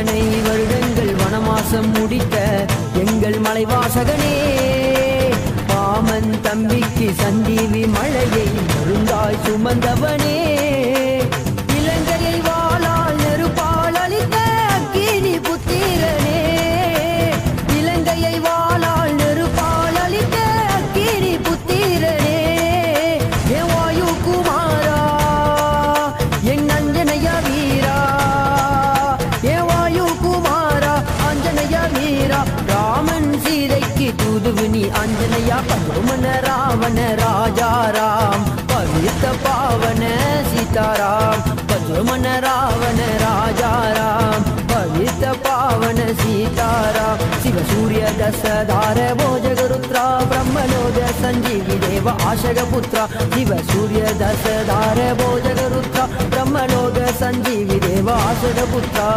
இத்தனை வருடங்கள் வனவாசம் முடித்த எங்கள் மலைவாசகனே, பாமன் தம்பிக்கு சஞ்சீவி மழையை மருந்தாய் சுமந்தவனே, இலங்கையை வாளால் நெருப்பால் அளித்த அக்கினி புத்திரனே, இலங்கையை வாளால் நெருப்பால் அளித்த அக்கினி புத்திரனே, என் வாயு குமாரா என் அஞ்சனைய வீரா, என் வாயு குமாரா அஞ்சனைய வீரா, ராமன் சீதைக்கு தூதுவு நீ அஞ்சனையா, பருமன ராவண ராஜாராம் பவித்த பாவன சீதாராம், பருமன ராவண ராஜாராம் பவித்த பாவன சீதாராம், சிவசூரிய தசதார போஜகருத்ரா பிரம்மலோக சஞ்சீவி தேவ ஆஷக புத்ரா, சிவசூரிய தசதார போஜகருத்ரா பிரம்மலோக சஞ்சீவி தேவ ஆஷக புத்ரா.